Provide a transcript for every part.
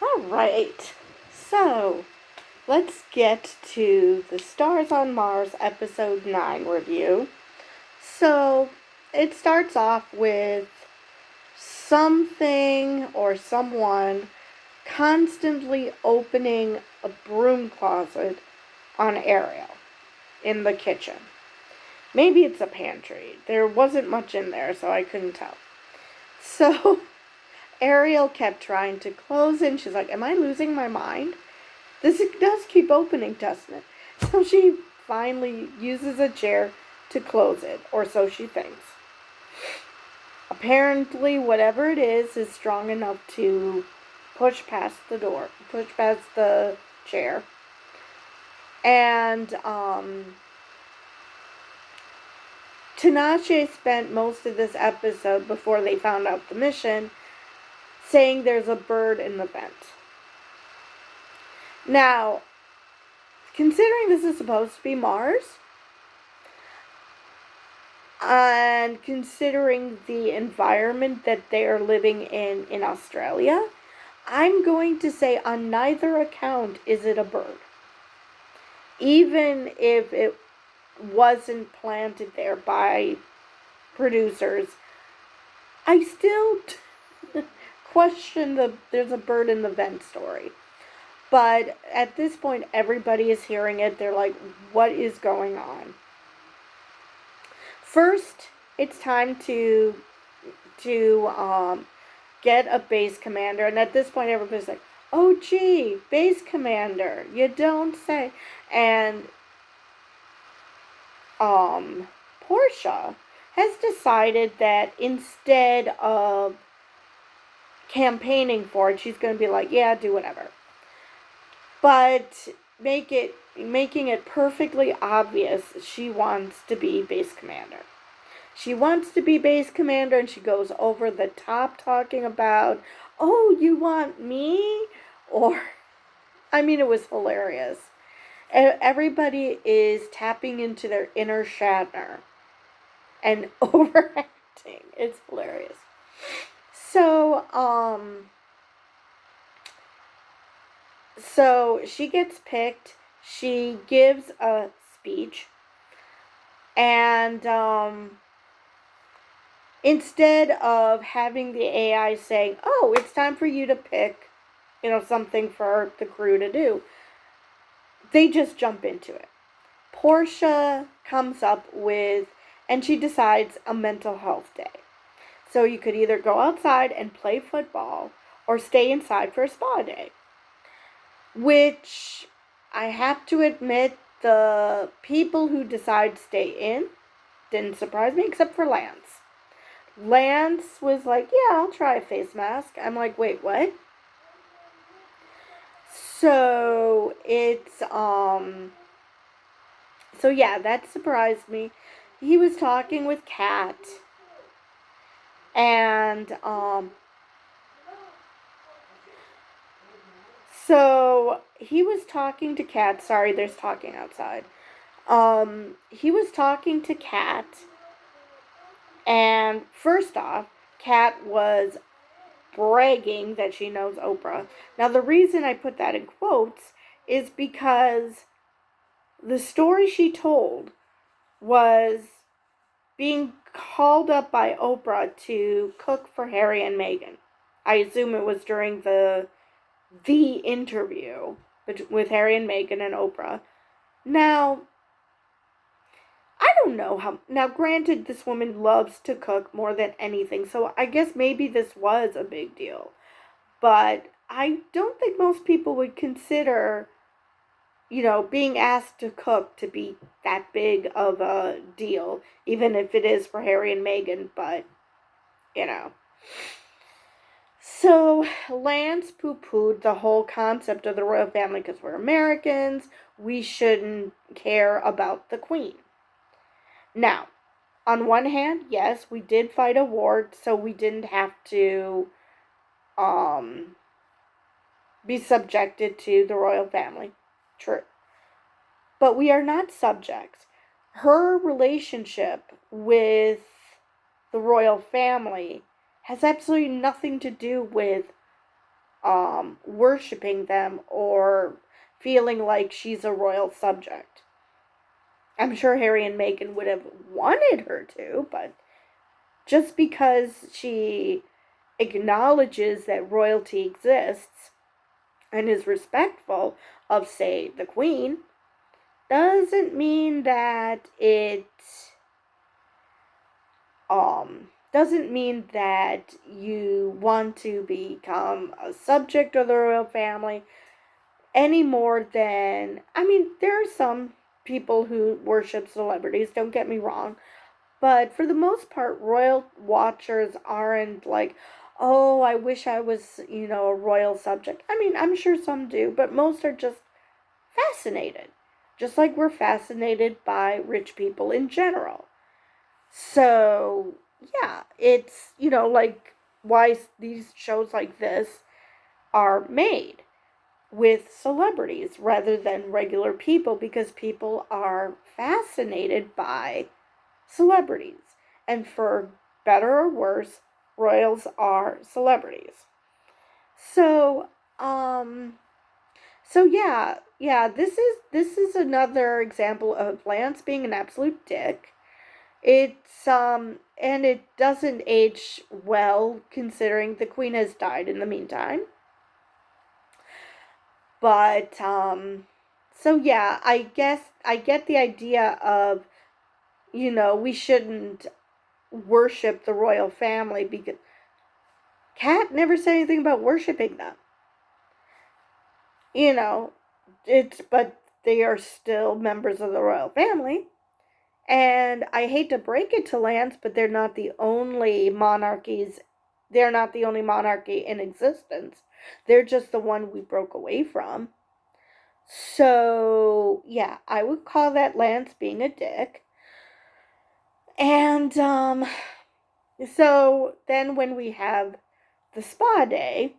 All right. So, let's get to the Stars on Mars episode 9 review. So, it starts off with something or someone constantly opening a broom closet on Ariel in the kitchen. Maybe it's a pantry. There wasn't much in there, so I couldn't tell. So, Ariel kept trying to close it, and she's like, am I losing my mind? This does keep opening, doesn't it? So she finally uses a chair to close it, or so she thinks. Apparently, whatever it is strong enough to push past the chair. And Tinashe spent most of this episode, before they found out the mission, saying there's a bird in the vent. Now, considering this is supposed to be Mars, and considering the environment that they are living in Australia, I'm going to say on neither account is it a bird. Even if it wasn't planted there by producers, I still question there's a bird in the vent story. But at this point, everybody is hearing it. They're like, what is going on? First, it's time to get a base commander, and at this point, everybody's like, "Oh, gee, base commander, you don't say." And Portia has decided that instead of campaigning for it, she's going to be like, "Yeah, do whatever," but making it perfectly obvious she wants to be base commander. She wants to be base commander, and she goes over the top talking about, oh, you want me? Or, I mean, it was hilarious. Everybody is tapping into their inner Shatner and overacting. It's hilarious. So she gets picked. She gives a speech, and instead of having the AI saying, oh, it's time for you to pick, something for the crew to do, they just jump into it. Portia comes up with, and she decides, a mental health day. So you could either go outside and play football or stay inside for a spa day. Which, I have to admit, the people who decide to stay in didn't surprise me, except for Lance. Lance was like, yeah, I'll try a face mask. I'm like, wait, what? So so yeah, that surprised me. He was talking with Kat, and so he was talking to Kat. Sorry, there's talking outside. He was talking to Kat, and first off, Kat was bragging that she knows Oprah. Now, the reason I put that in quotes is because the story she told was being called up by Oprah to cook for Harry and Meghan. I assume it was during the interview with Harry and Meghan and Oprah. Now, I don't know how. Now, granted, this woman loves to cook more than anything, so I guess maybe this was a big deal. But I don't think most people would consider, being asked to cook to be that big of a deal, even if it is for Harry and Meghan, but, So, Lance poo-pooed the whole concept of the royal family because we're Americans. We shouldn't care about the Queen. Now, on one hand, yes, we did fight a war, so we didn't have to be subjected to the royal family. True. But we are not subjects. Her relationship with the royal family has absolutely nothing to do with worshiping them or feeling like she's a royal subject. I'm sure Harry and Meghan would have wanted her to, but just because she acknowledges that royalty exists and is respectful of, say, the Queen, doesn't mean that doesn't mean that you want to become a subject of the royal family any more than, I mean, there are some people who worship celebrities, don't get me wrong, but for the most part, royal watchers aren't like, oh, I wish I was, a royal subject. I mean, I'm sure some do, but most are just fascinated. Just like we're fascinated by rich people in general. So, yeah, it's, like why these shows like this are made with celebrities rather than regular people, because people are fascinated by celebrities. And for better or worse, royals are celebrities. So, yeah, this is another example of Lance being an absolute dick. It's and it doesn't age well considering the Queen has died in the meantime. But so yeah, I guess I get the idea of, we shouldn't worship the royal family because Kat never said anything about worshiping them. You know, but they are still members of the royal family. And I hate to break it to Lance, but they're not the only monarchies. They're not the only monarchy in existence. They're just the one we broke away from. So, yeah, I would call that Lance being a dick. And, so then when we have the spa day,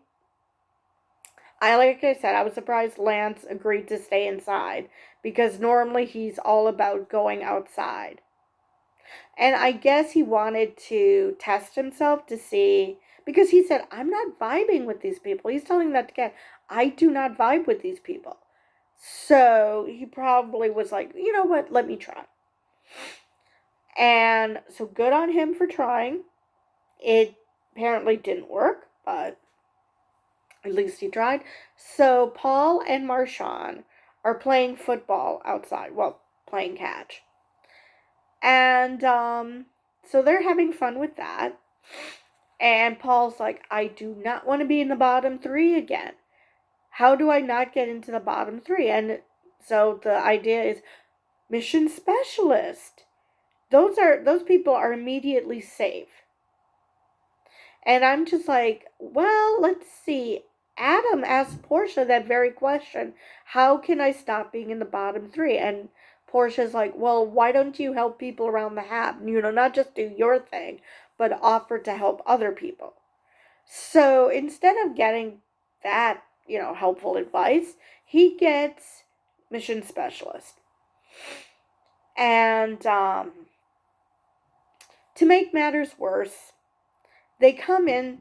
like I said, I was surprised Lance agreed to stay inside because normally he's all about going outside. And I guess he wanted to test himself to see, because he said, I'm not vibing with these people. He's telling that to Kat, I do not vibe with these people. So he probably was like, you know what, let me try. And so good on him for trying. It apparently didn't work, but at least he tried. So Paul and Marshawn are playing football outside. Well, playing catch. And so they're having fun with that. And Paul's like, I do not want to be in the bottom three again. How do I not get into the bottom three? And so the idea is mission specialist. Those people are immediately safe. And I'm just like, well, let's see. Adam asked Portia that very question. How can I stop being in the bottom three? And Portia's like, well, why don't you help people around the Hab? Not just do your thing, but offer to help other people. So instead of getting that, helpful advice, he gets mission specialist. And to make matters worse, they come in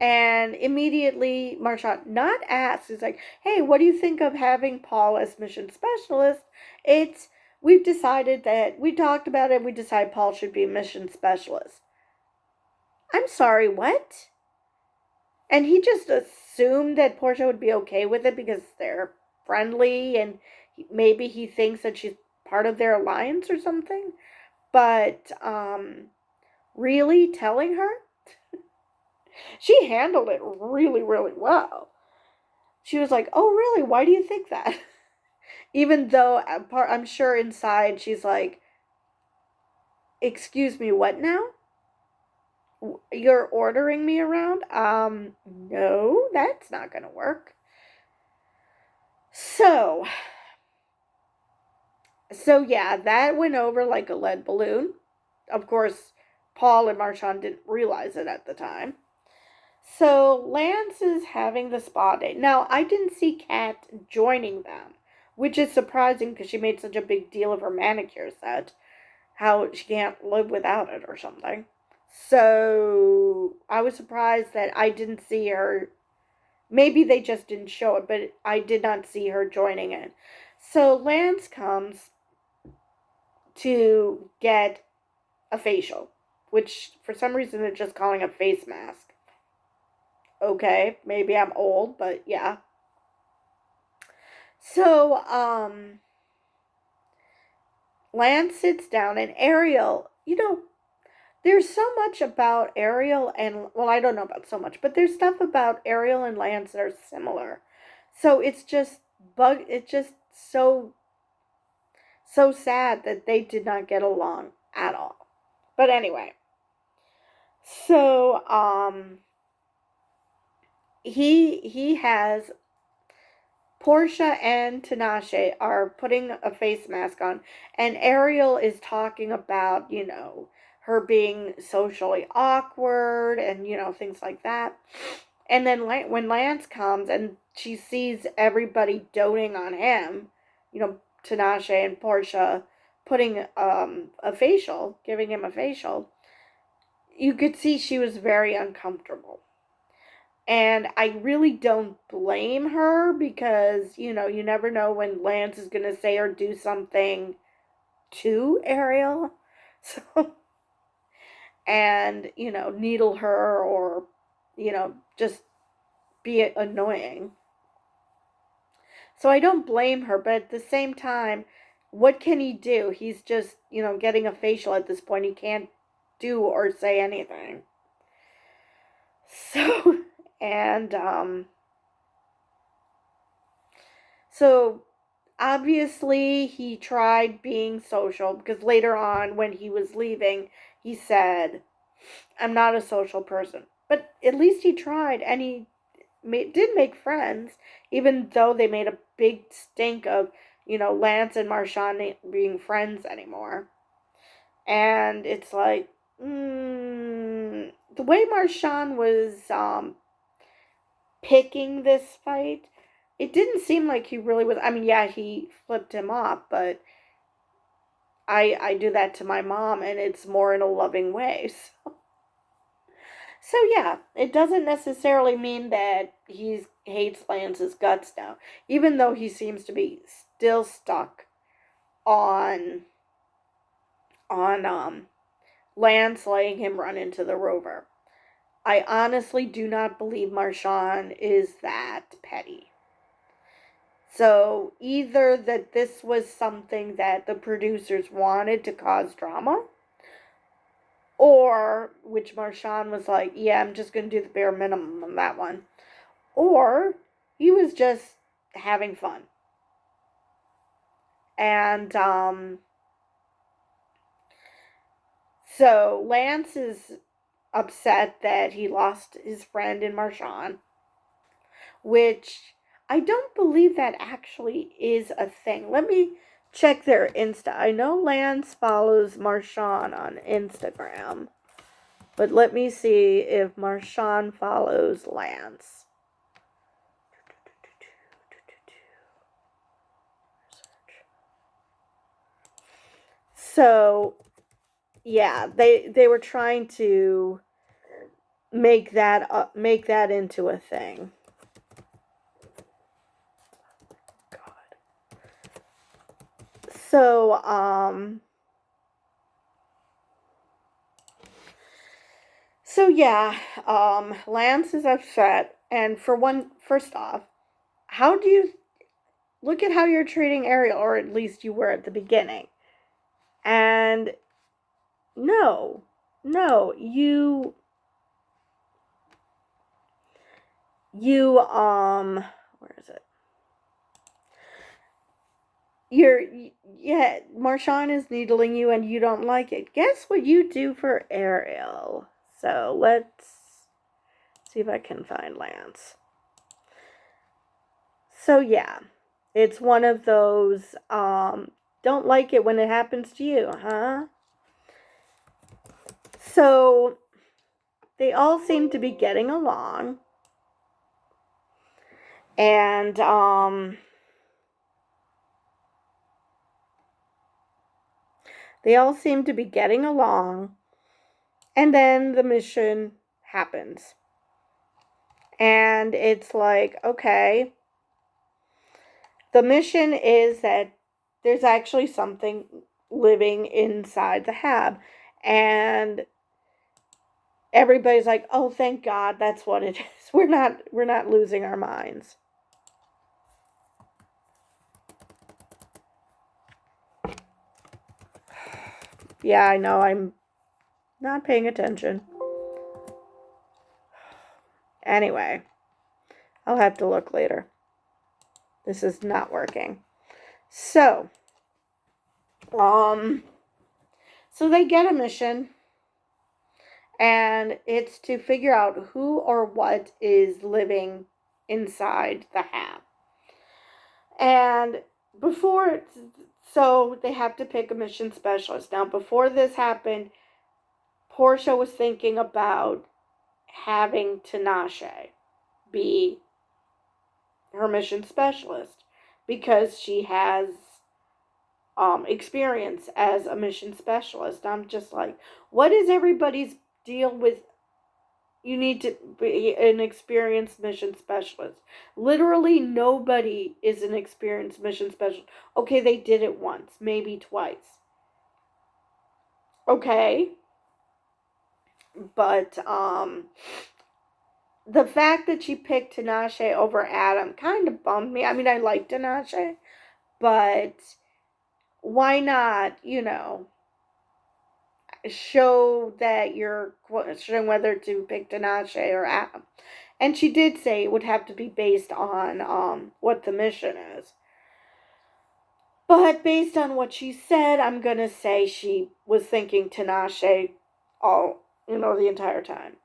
and immediately Marshawn not asks, is like, hey, what do you think of having Paul as mission specialist? We've decided that, we talked about it, we decided Paul should be mission specialist. I'm sorry, what? And he just assumed that Portia would be okay with it because they're friendly and maybe he thinks that she's part of their alliance or something. But really telling her? She handled it really, really well. She was like, oh, really? Why do you think that? Even though I'm sure inside she's like, excuse me, what now? You're ordering me around? No, that's not going to work. So yeah, that went over like a lead balloon. Of course, Paul and Marshawn didn't realize it at the time. So Lance is having the spa day. Now, I didn't see Kat joining them, which is surprising because she made such a big deal of her manicure set, how she can't live without it or something. So I was surprised that I didn't see her Maybe they just didn't show it, but I did not see her joining in. So Lance comes to get a facial, which for some reason they're just calling a face mask. Okay, maybe I'm old, but yeah. So, Lance sits down and Ariel, there's so much about Ariel and, well, I don't know about so much, but there's stuff about Ariel and Lance that are similar. So it's just so sad that they did not get along at all. But anyway, so he has Portia and Tinashe are putting a face mask on, and Ariel is talking about, her being socially awkward and, things like that. And then when Lance comes and she sees everybody doting on him, Tinashe and Portia putting giving him a facial, you could see she was very uncomfortable. And I really don't blame her because, you never know when Lance is going to say or do something to Ariel. So, and, needle her or, just be annoying. So I don't blame her, but at the same time, what can he do? He's just, getting a facial at this point. He can't do or say anything. So, and, so obviously he tried being social because later on when he was leaving, he said, I'm not a social person. But at least he tried and he did make friends, even though they made a big stink of, Lance and Marshawn being friends anymore. And it's like, the way Marshawn was picking this fight, it didn't seem like he really was. I mean, yeah, he flipped him off, but I do that to my mom, and it's more in a loving way. So yeah, it doesn't necessarily mean that he hates Lance's guts now, even though he seems to be still stuck on on Lance letting him run into the rover. I honestly do not believe Marshawn is that petty. So either that this was something that the producers wanted to cause drama, or which Marshawn was like, yeah, I'm just going to do the bare minimum on that one, or he was just having fun. And so Lance is upset that he lost his friend in Marshawn, which I don't believe that actually is a thing. Let me check their Insta. I know Lance follows Marshawn on Instagram, but let me see if Marshawn follows Lance. So, yeah, they were trying to make that into a thing. God. So, yeah, Lance is upset, and first off, how do you look at how you're treating Ariel, or at least you were at the beginning? And no, you where is it? Marshawn is needling you and you don't like it. Guess what you do for Ariel? So let's see if I can find Lance. So yeah, it's one of those, don't like it when it happens to you, huh? So they all seem to be getting along. And, they all seem to be getting along. And then the mission happens. And it's like, okay, the mission is that there's actually something living inside the hab. And everybody's like, "Oh, thank God, that's what it is. We're not losing our minds." Yeah, I know. I'm not paying attention. Anyway, I'll have to look later. This is not working. So, um so they get a mission, and it's to figure out who or what is living inside the hab. And before, so they have to pick a mission specialist. Now, before this happened, Portia was thinking about having Tinashe be her mission specialist because she has experience as a mission specialist. I'm just like, what is everybody's deal with? You need to be an experienced mission specialist. Literally nobody is an experienced mission specialist. Okay, they did it once, maybe twice. Okay. But the fact that she picked Tinashe over Adam kind of bummed me. I mean, I like Tinashe, but why not, show that you're questioning whether to pick Tinashe or Adam? And she did say it would have to be based on what the mission is. But based on what she said, I'm going to say she was thinking Tinashe the entire time.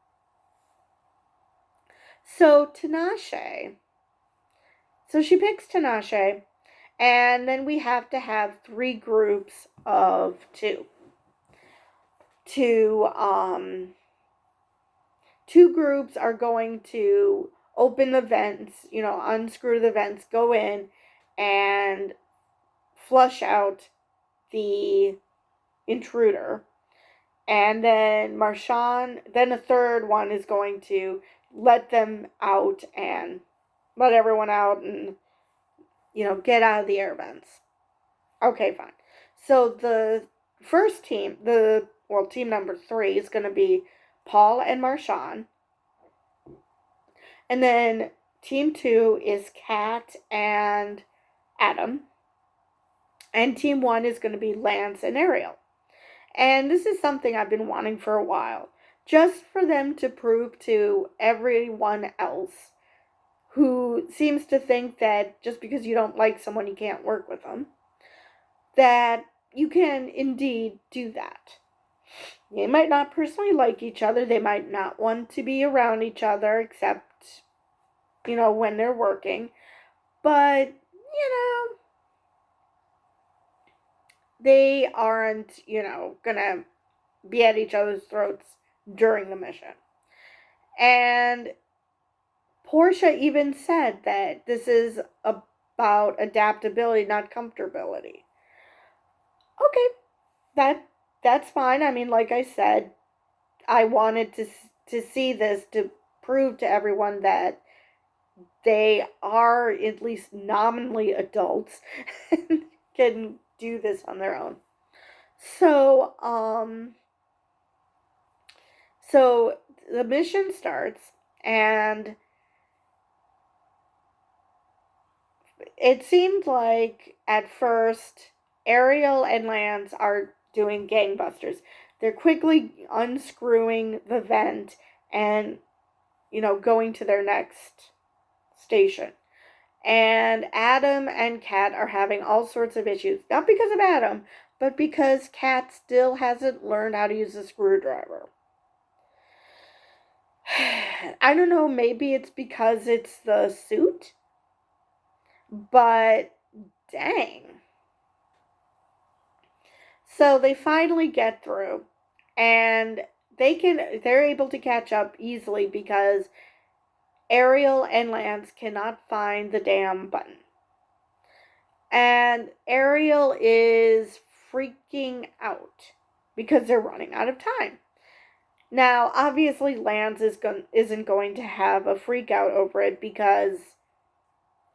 So Tinashe, so she picks Tinashe, and then we have to have 3 groups of 2. 2 groups are going to open the vents, unscrew the vents, go in and flush out the intruder. And then then a third one is going to let them out and let everyone out and, get out of the air vents. Okay, fine. So the first team, team number 3 is going to be Paul and Marshawn. And then team 2 is Kat and Adam. And team 1 is going to be Lance and Ariel. And this is something I've been wanting for a while. Just for them to prove to everyone else who seems to think that just because you don't like someone, you can't work with them, that you can indeed do that. They might not personally like each other. They might not want to be around each other except, when they're working. But, they aren't, gonna be at each other's throats during the mission. And Portia even said that this is about adaptability, not comfortability. Okay, that's fine. I mean, like I said, I wanted to see this to prove to everyone that they are at least nominally adults and can do this on their own. So, so the mission starts, and it seemed like at first Ariel and Lance are doing gangbusters. They're quickly unscrewing the vent and, going to their next station. And Adam and Kat are having all sorts of issues. Not because of Adam, but because Kat still hasn't learned how to use a screwdriver. I don't know, maybe it's because it's the suit, but dang. So they finally get through, and they're able to catch up easily because Ariel and Lance cannot find the damn button. And Ariel is freaking out because they're running out of time. Now, obviously, Lance isn't going to have a freak out over it because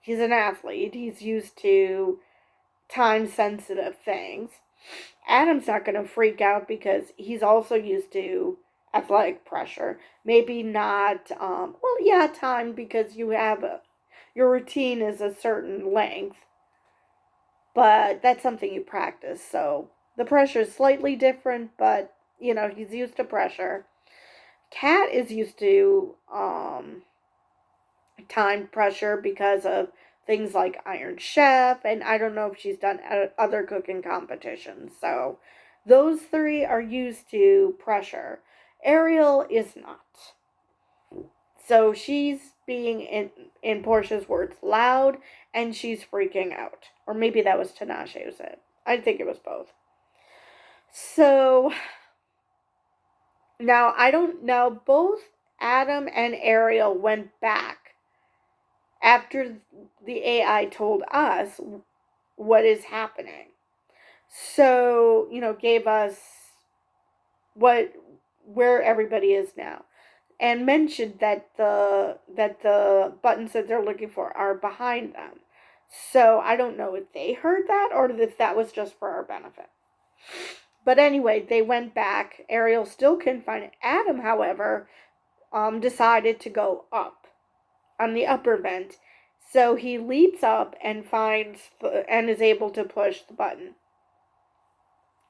he's an athlete. He's used to time sensitive things. Adam's not going to freak out because he's also used to athletic pressure. Maybe not, well, yeah, time because your routine is a certain length, but that's something you practice. So the pressure is slightly different, but he's used to pressure. Kat is used to time pressure because of things like Iron Chef, and I don't know if she's done other cooking competitions. So those three are used to pressure. Ariel is not. So she's being, in Portia's words, loud, and she's freaking out. Or maybe that was Tinashe who said. I think it was both. So now I don't know. Both Adam and Ariel went back after the AI told us what is happening. So, gave us where everybody is now, and mentioned that the buttons that they're looking for are behind them. So I don't know if they heard that or if that was just for our benefit. But anyway, they went back. Ariel still couldn't find it. Adam, however, decided to go up on the upper vent. So he leaps up and and is able to push the button,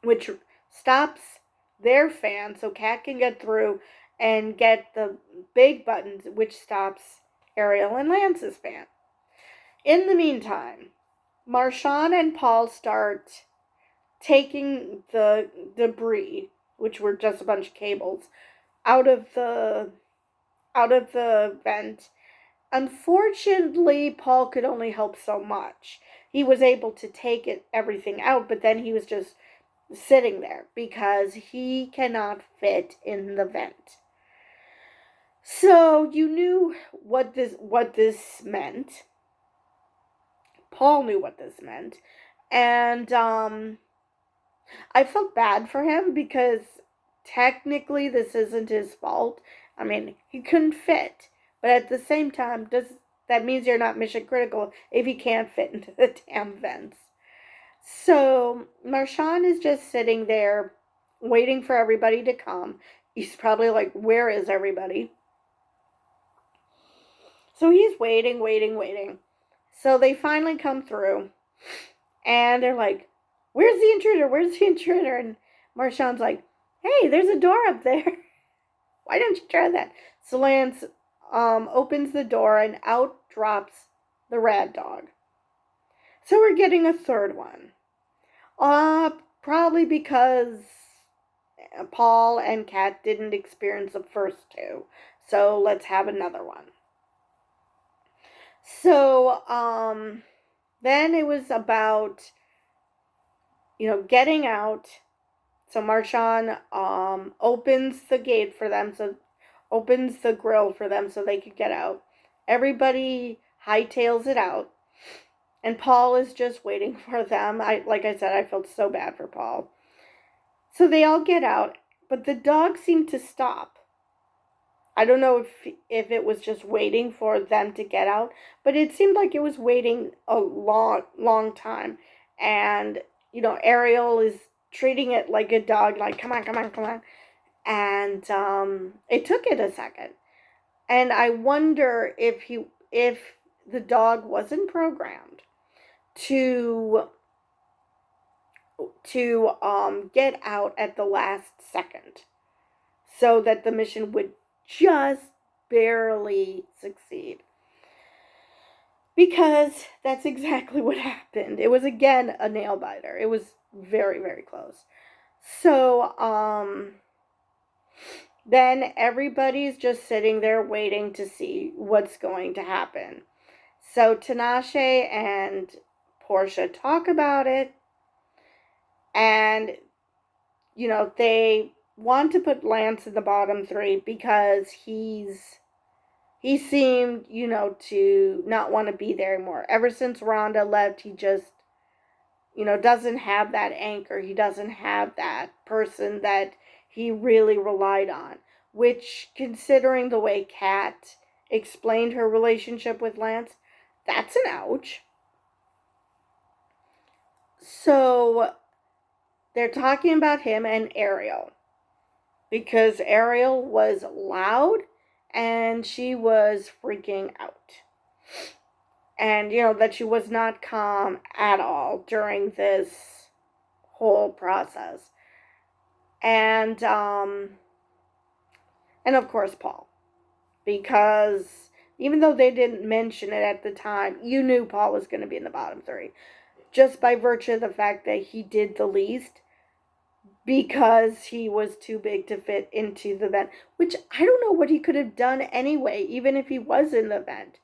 which stops their fan so Kat can get through and get the big buttons, which stops Ariel and Lance's fan. In the meantime, Marshawn and Paul start taking the debris, which were just a bunch of cables, out of the vent. Unfortunately, Paul could only help so much. He was able to take everything out, but then he was just sitting there because he cannot fit in the vent. So you knew what this meant. Paul knew what this meant, and I felt bad for him because technically this isn't his fault. I mean, he couldn't fit, but at the same time, that means you're not mission critical if you can't fit into the damn vents. So Marshawn is just sitting there waiting for everybody to come. He's probably like, where is everybody? So he's waiting, waiting, waiting. So they finally come through and they're like, where's the intruder? Where's the intruder? And Marshawn's like, hey, there's a door up there. Why don't you try that? So Lance opens the door and out drops the rad dog. So we're getting a third one. Probably because Paul and Kat didn't experience the first two. So let's have another one. So, then it was about, getting out. So Marshawn, opens the gate for them, opens the grill for them so they could get out. Everybody hightails it out. And Paul is just waiting for them. Like I said, I felt so bad for Paul. So they all get out, but the dog seemed to stop. I don't know if it was just waiting for them to get out, but it seemed like it was waiting a long time. And, Ariel is treating it like a dog, like, come on, come on, come on. And it took it a second. And I wonder if the dog wasn't programmed to get out at the last second so that the mission would just barely succeed. Because that's exactly what happened. It was again a nail biter. It was very, very close. So, then everybody's just sitting there waiting to see what's going to happen. So Tinashe and Portia talk about it, and they want to put Lance in the bottom three because he seemed, to not want to be there anymore. Ever since Rhonda left, he just, doesn't have that anchor. He doesn't have that person that he really relied on. which, considering the way Kat explained her relationship with Lance, that's an ouch. So they're talking about him and Ariel, because Ariel was loud and she was freaking out. And, that she was not calm at all during this whole process. And of course Paul. Because even though they didn't mention it at the time, you knew Paul was going to be in the bottom 3. Just by virtue of the fact that he did the least, because he was too big to fit into the vent. Which, I don't know what he could have done anyway, even if he was in the vent.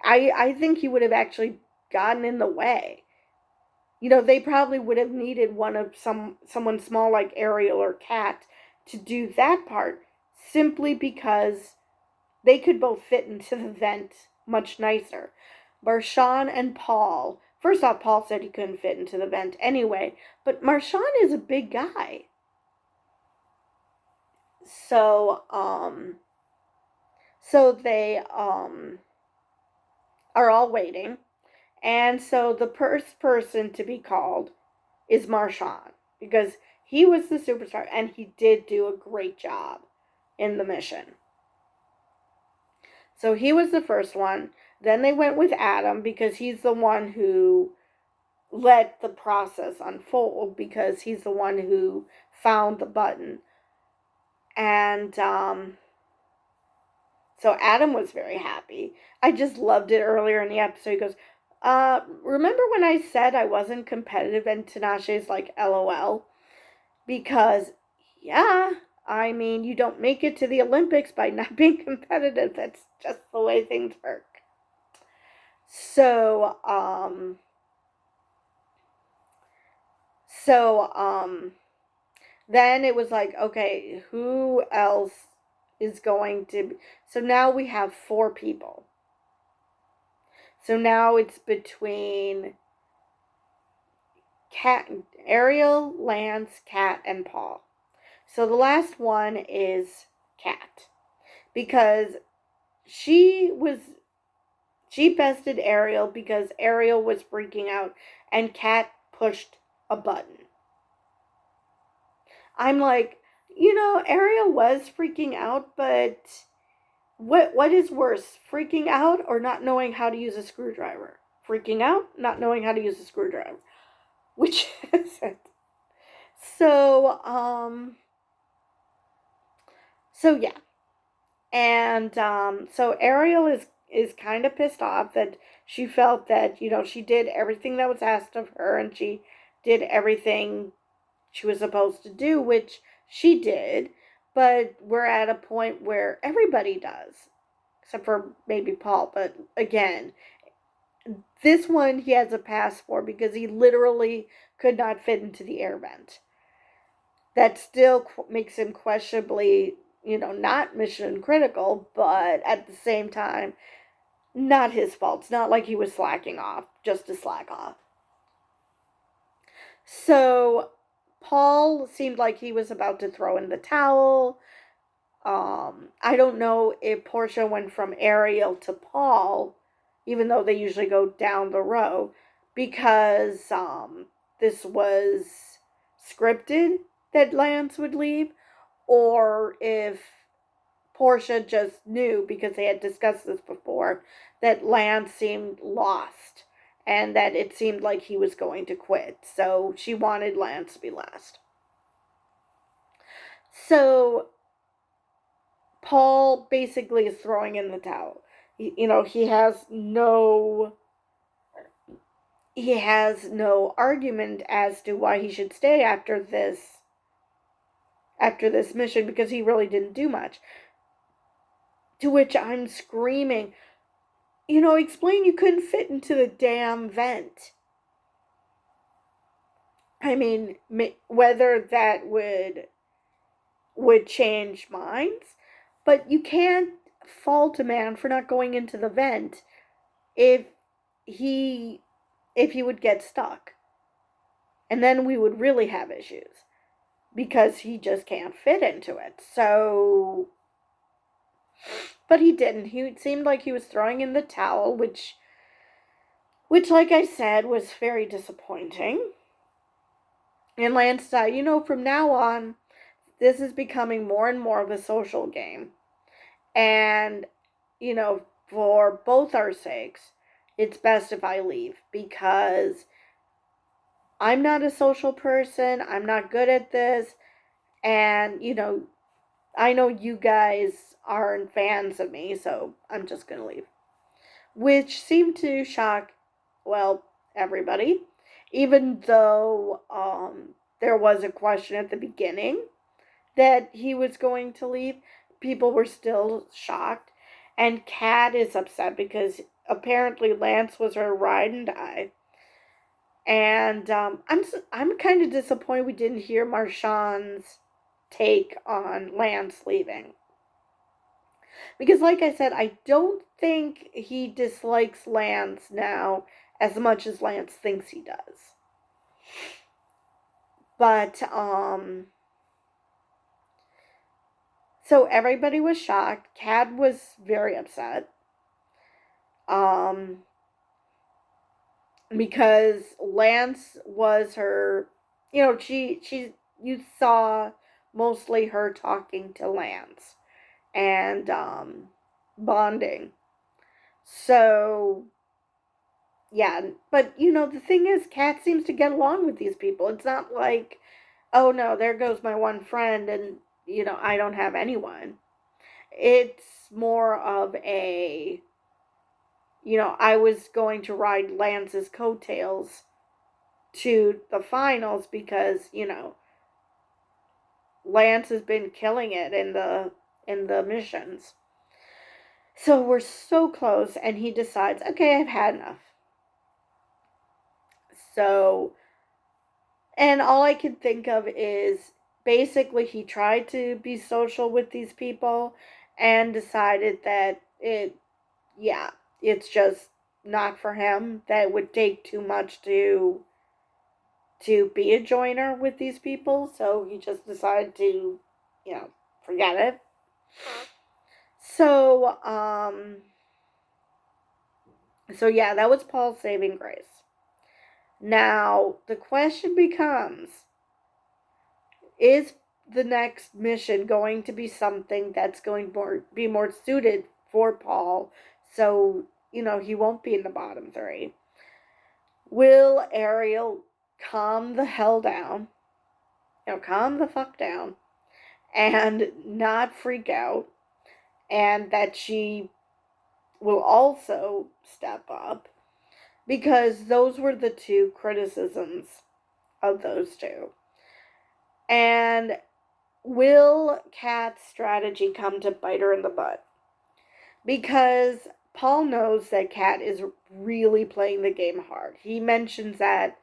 I think he would have actually gotten in the way. They probably would have needed someone small like Ariel or Kat to do that part, simply because they could both fit into the vent much nicer. Marshawn and Paul. First off, Paul said he couldn't fit into the vent anyway, but Marshawn is a big guy. So they are all waiting. And so the first person to be called is Marshawn, because he was the superstar and he did do a great job in the mission. So he was the first one. Then they went with Adam, because he's the one who let the process unfold, because he's the one who found the button. And so Adam was very happy. I just loved it earlier in the episode. He goes, remember when I said I wasn't competitive? And Tinashe's like, LOL. Because, yeah, I mean, you don't make it to the Olympics by not being competitive. That's just the way things work. So then it was like, okay, who else is going to... So now we have 4 people. So now it's between Ariel, Lance, Kat, and Paul. So the last one is Kat, because she bested Ariel because Ariel was freaking out and Kat pushed a button. I'm like, Ariel was freaking out, but what is worse, freaking out or not knowing how to use a screwdriver? Freaking out, not knowing how to use a screwdriver. Which is it? So yeah. And so Ariel is kind of pissed off that she felt that, she did everything that was asked of her, and she did everything she was supposed to do, which she did, but we're at a point where everybody does, except for maybe Paul. But again, this one he has a pass for, because he literally could not fit into the air vent. That still makes him questionably, not mission critical, but at the same time, not his fault. It's not like he was slacking off just to slack off. So Paul seemed like he was about to throw in the towel. I don't know if Portia went from Ariel to Paul, even though they usually go down the row, because this was scripted that Lance would leave, or if Portia just knew, because they had discussed this before, that Lance seemed lost and that it seemed like he was going to quit. So she wanted Lance to be last. So Paul basically is throwing in the towel. He has no argument as to why he should stay after this mission, because he really didn't do much. To which I'm screaming, explain you couldn't fit into the damn vent. I mean, whether that would change minds, but you can't fault a man for not going into the vent if he would get stuck. And then we would really have issues. because he just can't fit into it. So, but he didn't. He seemed like he was throwing in the towel, which like I said, was very disappointing. And Lance said, from now on, this is becoming more and more of a social game. And, for both our sakes, it's best if I leave because I'm not a social person. I'm not good at this. And, I know you guys aren't fans of me, so I'm just going to leave. Which seemed to shock, well, everybody. Even though there was a question at the beginning that he was going to leave, people were still shocked. And Kat is upset because apparently Lance was her ride and die. And I'm kind of disappointed we didn't hear Marshawn's take on Lance leaving. Because like I said, I don't think he dislikes Lance now as much as Lance thinks he does. But so everybody was shocked. Kat was very upset. Because Lance was her, you saw mostly her talking to Lance and bonding. So yeah, but the thing is, Kat seems to get along with these people. It's not like, oh no, there goes my one friend and I don't have anyone. It's more of a, I was going to ride Lance's coattails to the finals because, Lance has been killing it in the missions. So we're so close and he decides, okay, I've had enough. So, and all I can think of is basically he tried to be social with these people and decided that it's just not for him, that it would take too much to be a joiner with these people, so he just decided to, forget it. So, yeah, that was Paul's saving grace. Now, the question becomes, is the next mission going to be something that's going to be more suited for Paul, so, he won't be in the bottom 3? Will Ariel calm the hell down? Calm the fuck down and not freak out, and that she will also step up, because those were the 2 criticisms of those 2. And will Kat's strategy come to bite her in the butt? Because Paul knows that Kat is really playing the game hard. He mentions that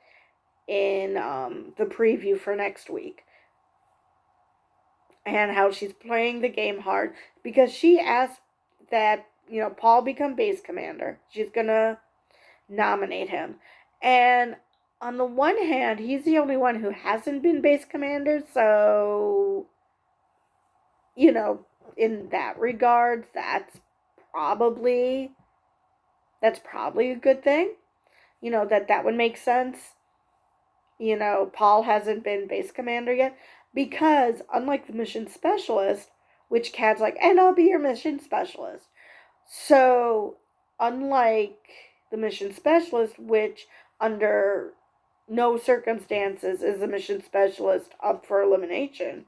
in the preview for next week. And how she's playing the game hard because she asked that, Paul become base commander. She's going to nominate him. And on the one hand, he's the only one who hasn't been base commander, so, in that regard, that's probably a good thing. That would make sense. Paul hasn't been base commander yet, because unlike the mission specialist, which Kat's like, and I'll be your mission specialist. So, unlike the mission specialist, which under no circumstances is a mission specialist up for elimination,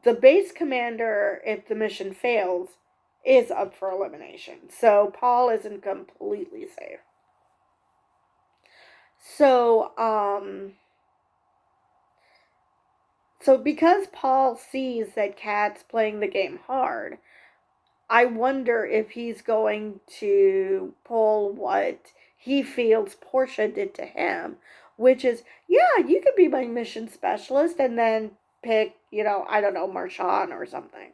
the base commander, if the mission fails, is up for elimination. So, Paul isn't completely safe. So, because Paul sees that Kat's playing the game hard, I wonder if he's going to pull what he feels Portia did to him, which is, yeah, you could be my mission specialist, and then pick, I don't know, Marshawn or something.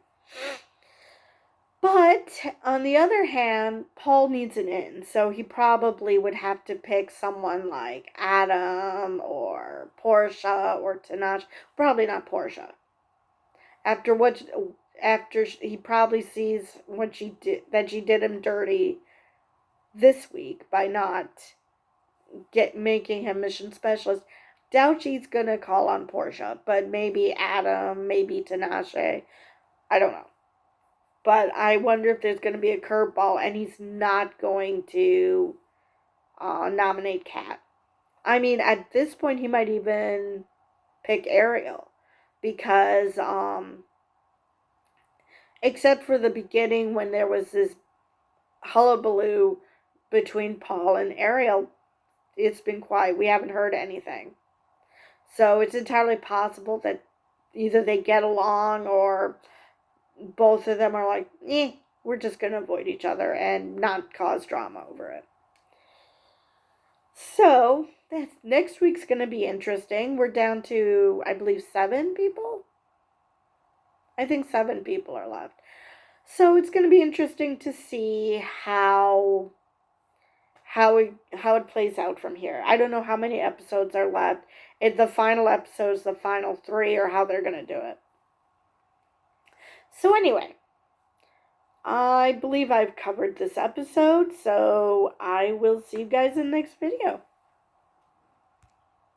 But on the other hand, Paul needs an in, so he probably would have to pick someone like Adam or Portia or Tinashe. Probably not Portia. After what, after he probably sees what she did, that she did him dirty this week by not making him mission specialist. Doubt she's gonna call on Portia, but maybe Adam, maybe Tinashe. I don't know. But I wonder if there's going to be a curveball and he's not going to nominate Kat. I mean, at this point, he might even pick Ariel because, except for the beginning when there was this hullabaloo between Paul and Ariel, it's been quiet. We haven't heard anything. So it's entirely possible that either they get along or both of them are like, we're just going to avoid each other and not cause drama over it. So, next week's going to be interesting. We're down to, I believe, 7 people. I think 7 people are left. So it's going to be interesting to see how it plays out from here. I don't know how many episodes are left. If the final episode's the final 3 or how they're going to do it. So anyway, I believe I've covered this episode, so I will see you guys in the next video.